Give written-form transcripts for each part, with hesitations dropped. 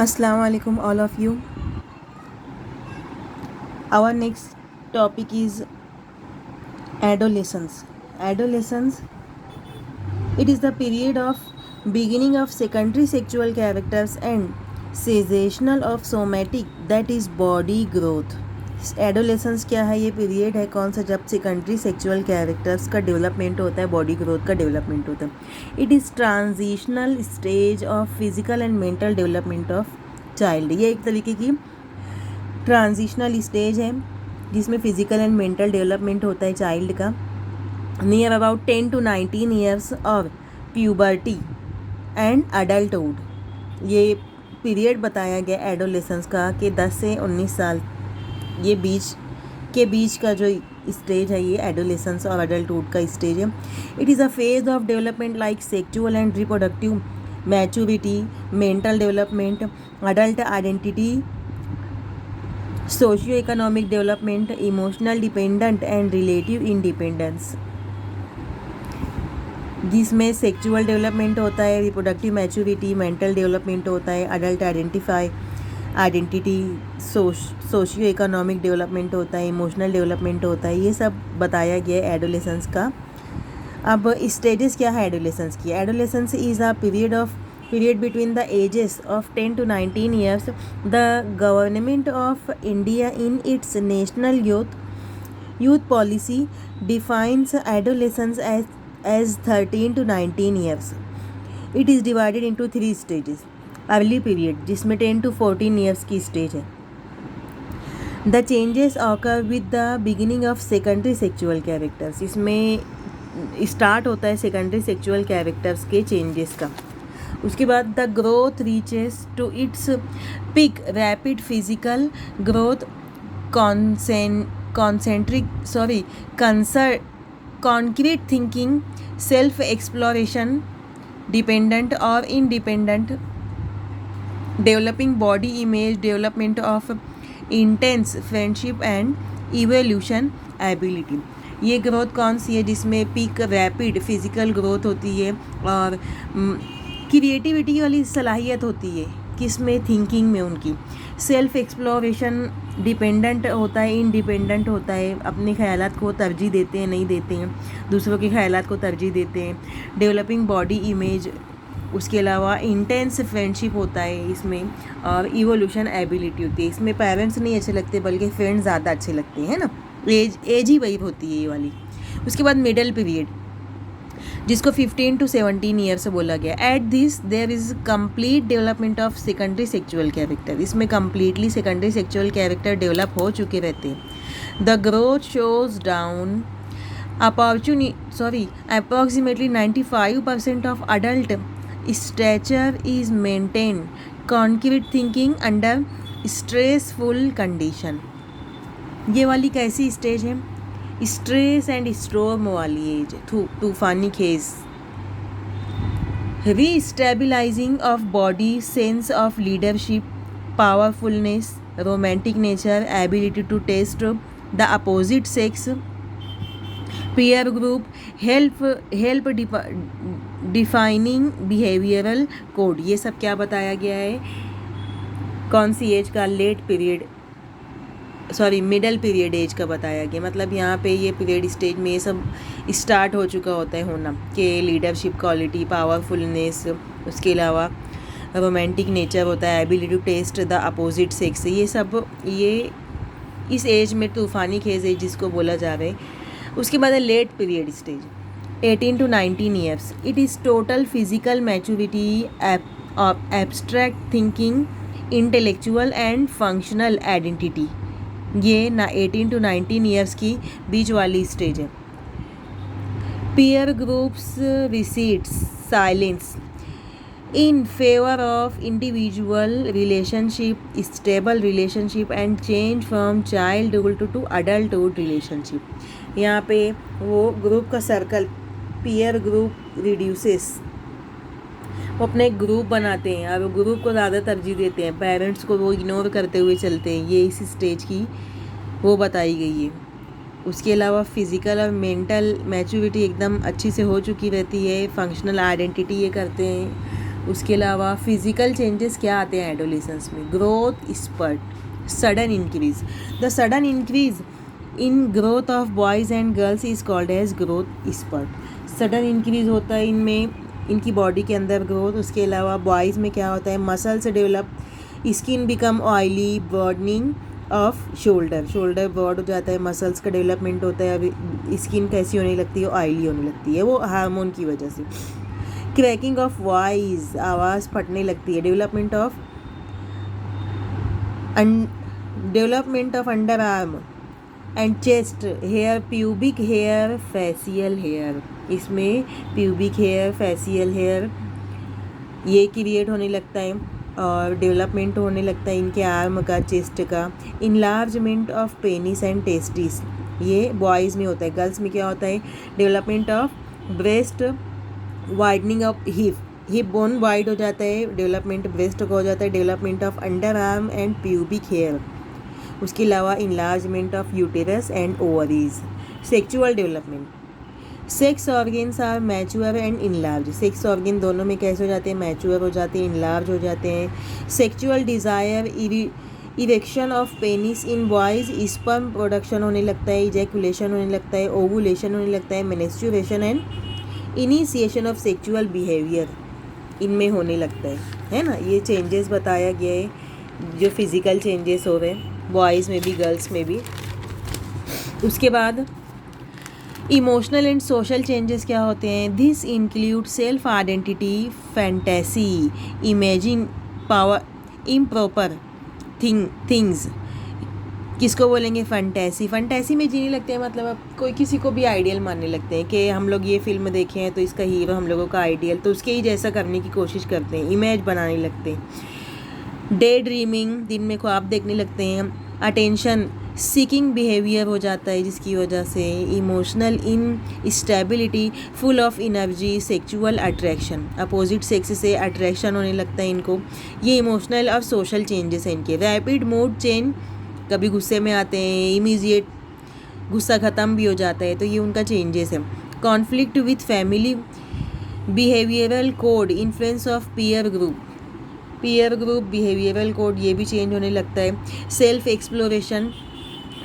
Assalamu alaikum all of you. Our next topic is adolescence. Adolescence, it is the period of beginning of secondary sexual characters and cessational of somatic, that is body growth. Adolescence क्या है? ये period है कौन सा? जब secondary sexual characters का development होता है, बॉडी ग्रोथ का डेवलपमेंट होता है. It is transitional stage of physical and mental development of child. ये एक तरीके की ट्रांजिशनल स्टेज है जिसमें फिजिकल एंड मेंटल डेवलपमेंट होता है चाइल्ड का. Near about 10 to 19 years of puberty and adulthood. ये पीरियड बताया गया एडोलेसेंस का कि 10 से 19 साल ये बीच का जो स्टेज है, ये एडोलेसेंस और अडल्टहुड का स्टेज है. It is a phase of development like sexual and reproductive maturity, mental development, adult identity, socio economic development, emotional dependent and relative independence. जिसमें सेक्सुअल डेवलपमेंट होता है, रिप्रोडक्टिव मैच्योरिटी, मेंटल डेवलपमेंट होता है, adult identity, socio economic development होता है, emotional development होता है. ये सब बताया गया है एडोलेसेंस का. अब स्टेजेस क्या है एडोलेसेंस की? Adolescence is a period between the ages of 10 to 19 years. The government of India in its national youth policy defines adolescence as 13 to 19 years. It is divided into 3 stages. Early period जिसमें 10 to 14 years की stage है. The changes occur with the beginning of secondary sexual characters. इसमें start होता है secondary sexual characters के changes का. उसके बाद the growth reaches to its peak, rapid physical growth, concrete thinking, self exploration, dependent और independent, developing body image, development of intense friendship and evolution ability. ये growth कौन सी है? जिसमें पिक रैपिड फिजिकल ग्रोथ होती है और क्रिएटिविटी वाली सलाहियत होती है किसमें? थिंकिंग में उनकी. सेल्फ एक्सप्लोरेशन डिपेंडेंट होता है, इंडिपेंडेंट होता है, अपने ख्यालात को तरजीह देते हैं, नहीं देते हैं, दूसरों के ख्यालात को तरजीह देते हैं. डेवलपिंग बॉडी इमेज, उसके अलावा इंटेंस फ्रेंडशिप होता है इसमें, और इवोल्यूशन एबिलिटी होती है. इसमें पेरेंट्स नहीं अच्छे लगते बल्कि फ्रेंड्स ज़्यादा अच्छे लगते हैं ना. एज ही वही होती है ये वाली. उसके बाद मिडल पीरियड जिसको 15 to 17 ईयर्स बोला गया. At this there is complete development of secondary sexual character. इसमें completely secondary sexual character develop हो चुके रहते हैं. The growth shows down approximately 95% of adult stature is maintained. Concrete thinking under stressful condition. ये वाली कैसी स्टेज है? Stress and storm वाली एज, तूफानी खेज. Restabilising of body, sense of leadership, powerfulness, romantic nature, ability to test the opposite sex, peer group, help defining behavioural code. ये सब क्या बताया गया है? कौन सी एज का? मिडल पीरियड एज का बताया गया. मतलब यहाँ पे ये पीरियड स्टेज में ये सब स्टार्ट हो चुका होता है होना कि लीडरशिप क्वालिटी, पावरफुलनेस, उसके अलावा रोमांटिक नेचर होता है, ability to test the opposite sex. ये सब ये इस एज में तूफ़ानी खेज एज जिसको बोला जा रहा है. उसके बाद है late period stage 18 to 19 years. It is total physical maturity, abstract thinking, intellectual and functional identity. ये 18 to 19 ईयर्स की बीच वाली स्टेज है. Peer groups recedes silence in favour of individual relationship, stable relationship and change from childhood to adulthood relationship. यहाँ पे वो group का circle, peer group reduces, वो अपने एक ग्रुप बनाते हैं और वो ग्रुप को ज़्यादा तरजीह देते हैं, पेरेंट्स को वो इग्नोर करते हुए चलते हैं. ये इस स्टेज की वो बताई गई है. उसके अलावा फिज़िकल और मेंटल मैच्योरिटी एकदम अच्छी से हो चुकी रहती है. फंक्शनल आइडेंटिटी ये करते हैं उसके अलावा फिजिकल चेंजेस क्या आते हैं एडोलेसेंस में? Growth spurt, sudden increase. The sudden increase in growth of boys and girls is called as growth spurt. Sudden increase होता है इनमें, इनकी बॉडी के अंदर ग्रोथ। उसके अलावा बॉयज़ में क्या होता है? Muscles develop, skin become oily, broadening of shoulder, shoulder broad हो जाता है, मसल्स का डेवलपमेंट होता है। अभी स्किन कैसी होने लगती है? ऑयली होने लगती है, वो हार्मोन की वजह से। क्रैकिंग ऑफ वॉइस, आवाज़ फटने लगती है। Development of underarm and chest hair, pubic hair, facial hair. इसमें प्यूबिक हेयर, फेशियल हेयर ये क्रिएट होने लगता है और डेवलपमेंट होने लगता है इनके आर्म का, चेस्ट का। Enlargement of penis and testis, ये बॉयज़ में होता है। गर्ल्स में क्या होता है? Development of breast, widening of hip bone wide हो जाता है, डेवलपमेंट ब्रेस्ट का हो जाता है। Development of underarm and pubic hair. उसके अलावा enlargement of uterus and ovaries. Sexual development, sex organs are mature and enlarge. Sex organ दोनों में कैसे हो जाते हैं? मैच्योर हो जाते हैं, इनलार्ज हो जाते हैं। Sexual desire, erection of penis in boys, sperm production होने लगता है, इजैकुलेशन होने लगता है, ओवुलेशन होने लगता है, menstruation and initiation of sexual behaviour इनमें होने लगता है ना। ये चेंजेस बताया गया है जो फिज़िकल चेंजेस हो रहे हैं बॉयज़ में भी, गर्ल्स में भी। उसके बाद इमोशनल एंड सोशल चेंजेस क्या होते हैं? This include self identity, fantasy, imagine power, improper things. किसको बोलेंगे? फैंटेसी। फैंटेसी में जीने लगते हैं, मतलब अब कोई किसी को भी आइडियल मानने लगते हैं कि हम लोग ये फिल्म देखे हैं तो इसका हीरो हम लोगों का आइडियल, तो उसके ही जैसा करने की कोशिश करते हैं, इमेज बनाने लगते हैं। डे ड्रीमिंग, दिन में ख्वाब देखने लगते हैं। अटेंशन सीकिंग बिहेवियर हो जाता है जिसकी वजह से। Emotional instability, full of energy, sexual attraction, opposite sex से अट्रैक्शन होने लगता है इनको। ये इमोशनल और सोशल चेंजेस हैं इनके। रैपिड मूड चेंज, कभी गुस्से में आते हैं, इमीडिएट गुस्सा ख़त्म भी हो जाता है, तो ये उनका चेंजेस है। Conflict with family, behavioural code, influence of peer group behavioural code, ये भी चेंज होने लगता है। Self exploration,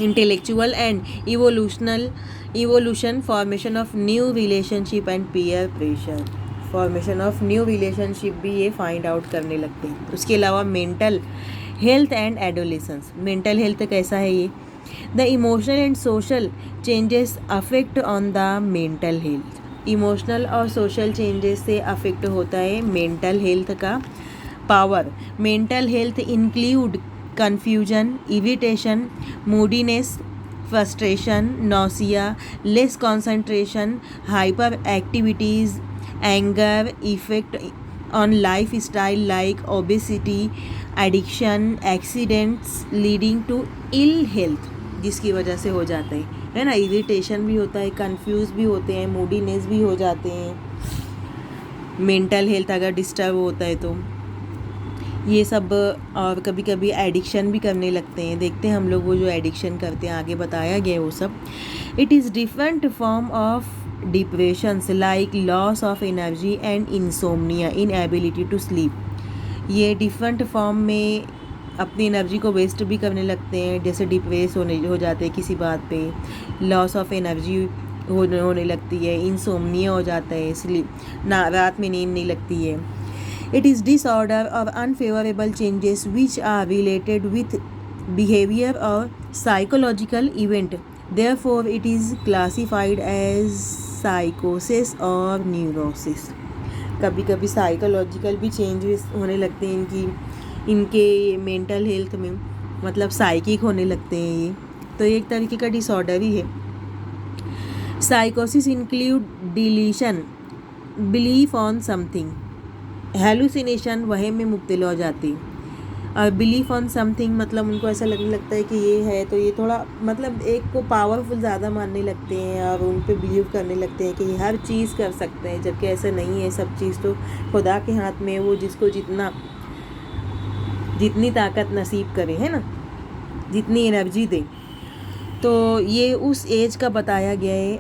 intellectual and evolution, formation of new relationship and peer pressure, formation of new relationship भी ये फाइंड आउट करने लगते हैं। उसके अलावा mental health and adolescence, mental health कैसा है ये? The emotional and social changes affect on the mental health. Emotional और सोशल चेंजेस से अफेक्ट होता है मेंटल हेल्थ का power. Mental health include confusion, irritation, moodiness, frustration, nausea, less concentration, hyperactivities, anger, effect on lifestyle like obesity, addiction, accidents leading to ill health, जिसकी वजह से हो जाता है ना। इरिटेशन भी होता है, कंफ्यूज भी होते हैं, मूडीनेस भी हो जाते हैं। मेंटल हेल्थ अगर डिस्टर्ब होता है तो ये सब, और कभी कभी एडिक्शन भी करने लगते हैं। देखते हैं हम लोग वो जो एडिक्शन करते हैं, आगे बताया गया वो सब। It is different form of depressions like loss of energy and insomnia, inability to sleep. ये डिफरेंट फॉर्म में अपनी एनर्जी को वेस्ट भी करने लगते हैं, जैसे डिप्रेस हो जाते हैं किसी बात पे, लॉस ऑफ एनर्जी होने लगती है, इंसोम्निया हो जाता है, स्लीप ना, रात में नींद नहीं लगती है। It is disorder or unfavorable changes which are related with behavior or psychological event. Therefore, it is classified as psychosis or neurosis. कभी कभी साइकोलॉजिकल भी चेंजेस होने लगते हैं इनके मेंटल हेल्थ में, मतलब साइकिक होने लगते हैं ये, तो एक तरीके का डिसऑर्डर ही है। साइकोसिस include delusion, belief on something, hallucination, वहम में मुब्तला हो जाती। और बिलीफ ऑन समथिंग मतलब उनको ऐसा लगने लगता है कि ये है, तो ये थोड़ा मतलब एक को पावरफुल ज़्यादा मानने लगते हैं और उन पे बिलीव करने लगते हैं कि ये हर चीज़ कर सकते हैं, जबकि ऐसा नहीं है। सब चीज़ तो खुदा के हाथ में है, वो जिसको जितनी ताकत नसीब करे, है ना, जितनी एनर्जी दे। तो ये उस एज का बताया गया है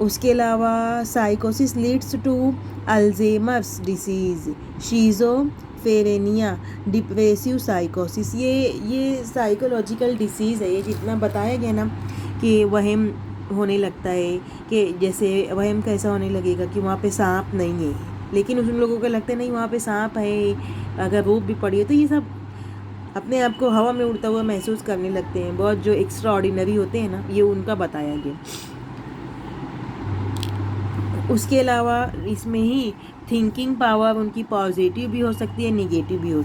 उसके अलावा साइकोसिस leads to Alzheimer's disease, schizophrenia, depressive साइकोसिस। ये साइकोलॉजिकल डिसीज़ है। ये जितना बताया गया ना कि वहम होने लगता है, कि जैसे वहम कैसा होने लगेगा कि वहाँ पे सांप नहीं है, लेकिन उन लोगों को लगता है नहीं वहाँ पे सांप है, अगर रूप भी पड़ी है, तो ये सब अपने आप को हवा में उड़ता हुआ महसूस करने लगते हैं। बहुत जो एक्स्ट्रा ऑर्डिनरी होते हैं ना, ये उनका बताया गया। उसके अलावा इसमें ही थिंकिंग पावर उनकी पॉजिटिव भी हो सकती है, निगेटिव भी हो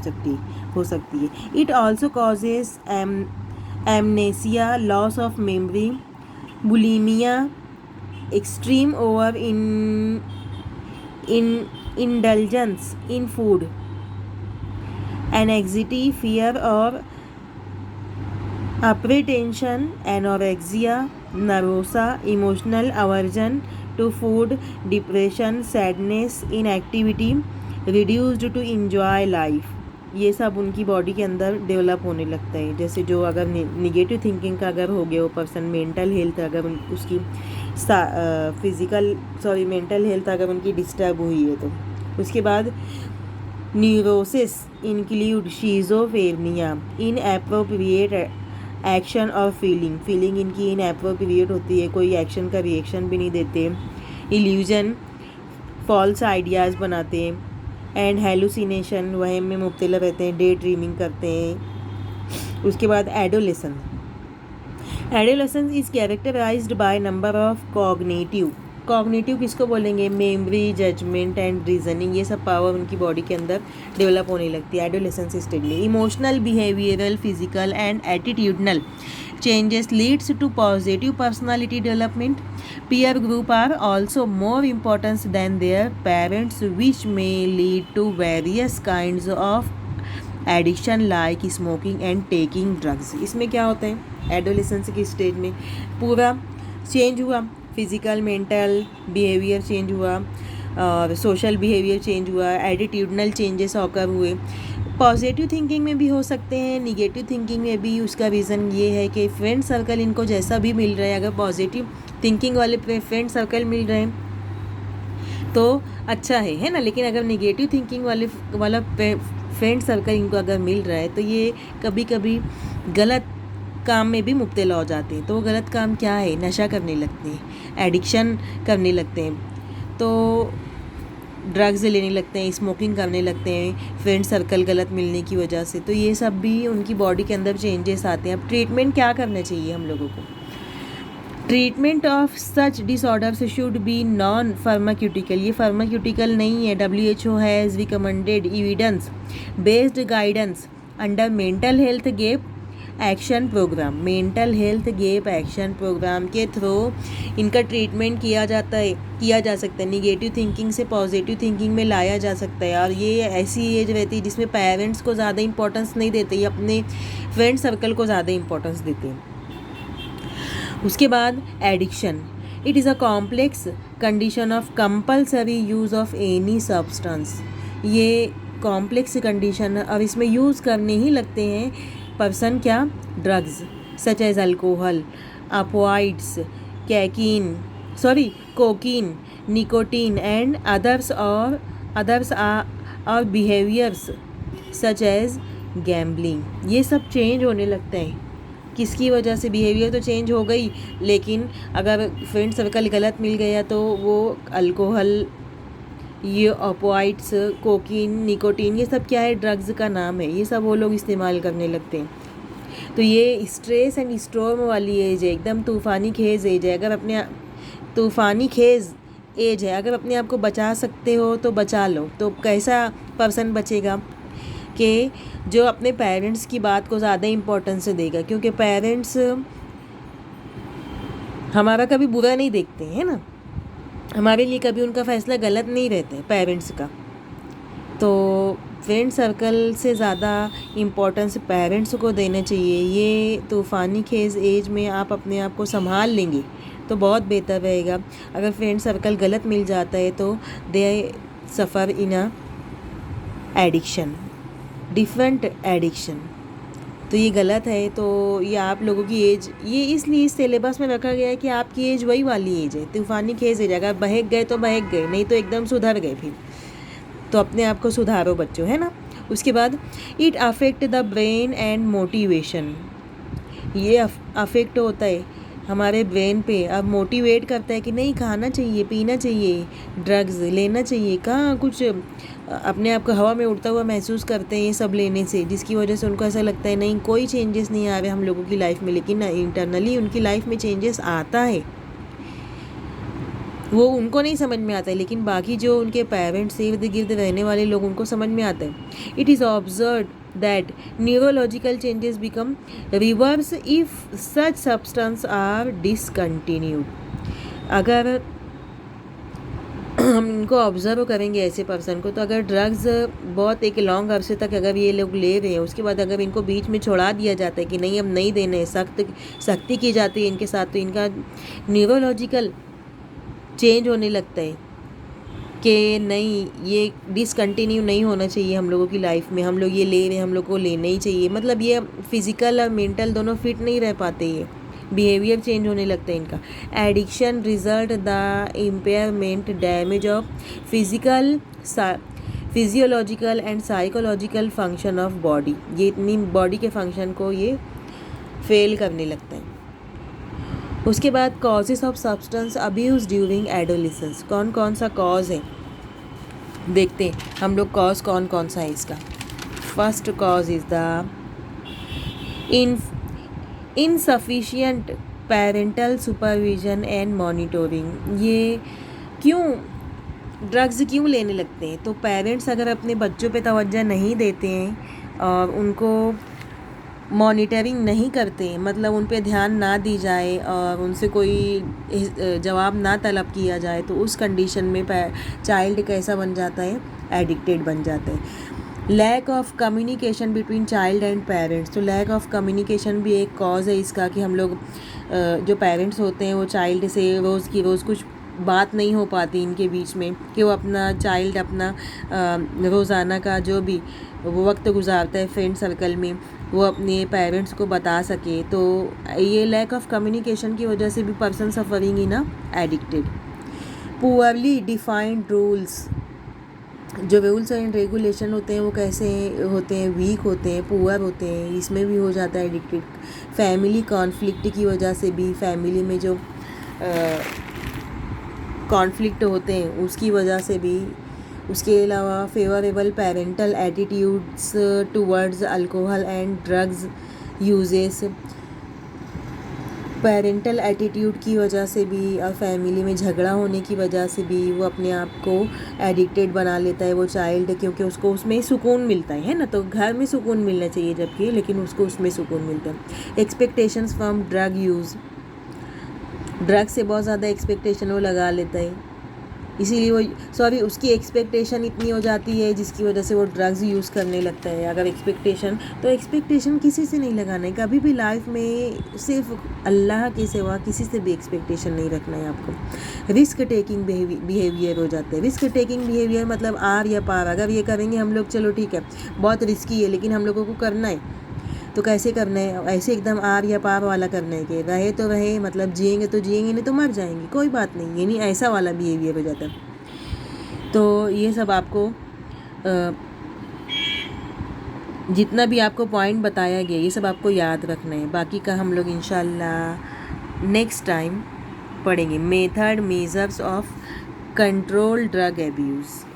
सकती है। It also causes amnesia, loss of memory, bulimia, extreme over indulgence in food, anxiety, fear or apprehension, anorexia nervosa, emotional aversion to food, depression, sadness, inactivity, reduced to enjoy life। ये सब उनकी body के अंदर develop होने लगता है। जैसे जो अगर निगेटिव थिंकिंग का अगर हो गया वो पर्सन, मेंटल हेल्थ अगर उसकी मेंटल हेल्थ अगर उनकी डिस्टर्ब हुई है, तो उसके बाद neurosis include schizophrenia, inappropriate action और फीलिंग इनकी इनएप्रोप्रिएट होती है, कोई एक्शन का रिएक्शन भी नहीं देते, इल्यूजन, फॉल्स आइडियाज़ बनाते हैं, एंड हेलुसिनेशन, वहम में मुब्तला रहते हैं, डे ड्रीमिंग करते हैं। उसके बाद adolescence is characterised by number of cognitive किसको बोलेंगे, मेमोरी, जजमेंट एंड रीजनिंग, ये सब पावर उनकी बॉडी के अंदर डेवलप होने लगती है एडोलेसेंस स्टेज में। Emotional, behavioural, physical and attitudinal changes leads to positive personality development. Peer group are also more important than their parents, which may lead to various kinds of addiction like smoking and taking drugs। इसमें क्या होता है, adolescence की stage में पूरा change हुआ, physical mental behaviour change हुआ और सोशल बिहेवियर चेंज हुआ, एटीट्यूडनल चेंजेस ऑकर हुए। पॉजिटिव थिंकिंग में भी हो सकते हैं, निगेटिव थिंकिंग में भी। उसका रीज़न ये है कि फ्रेंड सर्कल इनको जैसा भी मिल रहा है, अगर पॉजिटिव थिंकिंग वाले फ्रेंड सर्कल मिल रहे हैं तो अच्छा है ना, लेकिन अगर निगेटिव थिंकिंग वाला फ्रेंड सर्कल इनको अगर मिल रहा है तो ये कभी कभी गलत काम में भी मुब्तला हो जाते हैं। तो वो गलत काम क्या है, नशा करने लगते हैं, एडिक्शन करने लगते हैं, तो ड्रग्स लेने लगते हैं, स्मोकिंग करने लगते हैं फ्रेंड सर्कल गलत मिलने की वजह से। तो ये सब भी उनकी बॉडी के अंदर चेंजेस आते हैं। अब ट्रीटमेंट क्या करना चाहिए हम लोगों को, treatment of such disorders should be non pharmaceutical. ये फार्माक्यूटिकल नहीं है। WHO has recommended evidence based guidance under mental health gap action programme. Mental health gap action programme के थ्रू इनका ट्रीटमेंट किया जा सकता है। निगेटिव थिंकिंग से पॉजिटिव थिंकिंग में लाया जा सकता है। और ये ऐसी एज रहती है जिसमें पेरेंट्स को ज़्यादा इंपॉर्टेंस नहीं देते, ये अपने फ्रेंड सर्कल को ज़्यादा इंपॉर्टेंस देते हैं। उसके बाद addiction, it is a complex condition of compulsory use of any substance. ये कॉम्प्लेक्स कंडीशन है और इसमें यूज़ करने ही लगते हैं पर्सन क्या, drugs such as alcohol, opioids, cocaine, nicotine and others और बिहेवियर्स सच एज गैम्बलिंग। ये सब चेंज होने लगते हैं। किसकी वजह से, बिहेवियर तो चेंज हो गई, लेकिन अगर फ्रेंड सर्कल गलत मिल गया तो वो अल्कोहल, ये ऑपियोइड्स, कोकीन, निकोटीन, ये सब क्या है, ड्रग्स का नाम है। ये सब वो लोग इस्तेमाल करने लगते हैं। तो ये स्ट्रेस एंड स्टॉर्म वाली एज है, एकदम तूफ़ानी खेज एज है। अगर अपने आप को बचा सकते हो तो बचा लो। तो कैसा पर्सन बचेगा कि जो अपने पेरेंट्स की बात को ज़्यादा इम्पोर्टेंस देगा, क्योंकि पेरेंट्स हमारा कभी बुरा नहीं देखते हैं ना, हमारे लिए कभी उनका फ़ैसला गलत नहीं रहता है पेरेंट्स का। तो फ्रेंड सर्कल से ज़्यादा इम्पोर्टेंस पेरेंट्स को देना चाहिए। ये तूफ़ानी खेज एज में आप अपने आप को संभाल लेंगे तो बहुत बेहतर रहेगा। अगर फ्रेंड सर्कल गलत मिल जाता है तो दे सफ़र इन अ एडिक्शन, डिफरेंट एडिक्शन। तो ये गलत है। तो ये आप लोगों की एज, ये इसलिए इस सिलेबस में रखा गया है कि आपकी एज वही वाली एज है, तूफ़ानी खेज एज। अगर बहक गए तो बहक गए, नहीं तो एकदम सुधर गए फिर। तो अपने आप को सुधारो बच्चों, है ना। उसके बाद it affect the brain and motivation. ये अफेक्ट होता है हमारे ब्रेन पे। अब मोटिवेट करता है कि नहीं, खाना चाहिए, पीना चाहिए, ड्रग्स लेना चाहिए। कहाँ कुछ अपने आप को हवा में उड़ता हुआ महसूस करते हैं ये सब लेने से, जिसकी वजह से उनको ऐसा लगता है नहीं, कोई चेंजेस नहीं आ रहे हम लोगों की लाइफ में। लेकिन इंटरनली उनकी लाइफ में चेंजेस आता है, वो उनको नहीं समझ में आता है, लेकिन बाकी जो उनके पेरेंट्स इर्द गिर्द रहने वाले लोग, उनको समझ में आता है। It is observe that neurological changes become reverse if such substance are discontinued. अगर हम इनको ऑब्जर्व करेंगे ऐसे पर्सन को, तो अगर ड्रग्स बहुत एक लॉन्ग अरसे तक अगर ये लोग ले रहे हैं, उसके बाद अगर इनको बीच में छोड़ा दिया जाता है कि नहीं अब नहीं देने, सख्ती की जाती है इनके साथ, तो इनका न्यूरोलॉजिकल चेंज होने लगता है कि नहीं, ये डिसकंटिन्यू नहीं होना चाहिए हम लोगों की लाइफ में। हम लोग ये ले रहे हैं, हम लोग को लेना ही चाहिए। मतलब ये फिज़िकल और मेंटल दोनों फिट नहीं रह पाते, ये बिहेवियर चेंज होने लगता है इनका। Addiction result the impairment damage of physical physiological and psychological function of body. ये इतनी बॉडी के फंक्शन को ये फेल करने लगता है। उसके बाद causes of substance abuse during adolescence. कौन कौन सा कॉज है देखते हैं हम लोग, कॉज कौन कौन सा है इसका। First cause is the insufficient parental supervision and monitoring. ये क्यों ड्रग्स क्यों लेने लगते हैं? तो पेरेंट्स अगर अपने बच्चों पे तवज्जो नहीं देते हैं और उनको मॉनिटरिंग नहीं करते, मतलब उन पे ध्यान ना दी जाए और उनसे कोई जवाब ना तलब किया जाए, तो उस कंडीशन में चाइल्ड कैसा बन जाता है, एडिक्टेड बन जाता है। Lack of communication between child and parents. तो लैक ऑफ कम्युनिकेशन भी एक कॉज है इसका, कि हम लोग जो पेरेंट्स होते हैं वो चाइल्ड से रोज़ की रोज़ कुछ बात नहीं हो पाती इनके बीच में, कि वो अपना चाइल्ड अपना रोज़ाना का जो भी वो वक्त गुजारता है फ्रेंड सर्कल में, वो अपने पेरेंट्स को बता सके। तो ये लैक ऑफ कम्युनिकेशन की वजह से भी person suffering in addicted. Poorly defined rules. जो रूल्स एंड रेगुलेशन होते हैं वो कैसे होते हैं, वीक होते हैं, पुअर होते हैं, इसमें भी हो जाता है एडिक्टेड। फैमिली कॉन्फ्लिक्ट की वजह से भी, फैमिली में जो कॉन्फ्लिक्ट होते हैं उसकी वजह से भी। उसके अलावा favourable parental attitudes towards alcohol and drugs uses. Parental attitude की वजह से भी और फैमिली में झगड़ा होने की वजह से भी वो अपने आप को एडिक्टेड बना लेता है वो चाइल्ड, क्योंकि उसको उसमें सुकून मिलता है ना। तो घर में सुकून मिलना चाहिए जबकि, लेकिन उसको उसमें सुकून मिलता है। Expectations from drug use. Drug से बहुत ज़्यादा एक्सपेक्टेशन वो लगा लेता है, इसीलिए वो उसकी एक्सपेक्टेशन इतनी हो जाती है जिसकी वजह से वो ड्रग्स यूज़ करने लगता है। अगर एक्सपेक्टेशन किसी से नहीं लगाना है कभी भी लाइफ में, सिर्फ अल्लाह के सिवा किसी से भी एक्सपेक्टेशन नहीं रखना है आपको। रिस्क टेकिंग बिहेवियर हो जाता है। रिस्क टेकिंग बिहेवियर मतलब आर या पार। अगर ये करेंगे हम लोग, चलो ठीक है बहुत रिस्की है लेकिन हम लोगों को करना है, तो कैसे करना है, ऐसे एकदम आर या पार वाला करना है कि रहे तो रहे, मतलब जिएंगे तो जिएंगे, नहीं तो मर जाएंगे, कोई बात नहीं, यानी ऐसा वाला बिहेवियर हो जाता है। तो ये सब आपको जितना भी आपको पॉइंट बताया गया ये सब आपको याद रखना है। बाकी का हम लोग इंशाल्लाह नेक्स्ट टाइम पढ़ेंगे। Method measures of control drug abuse.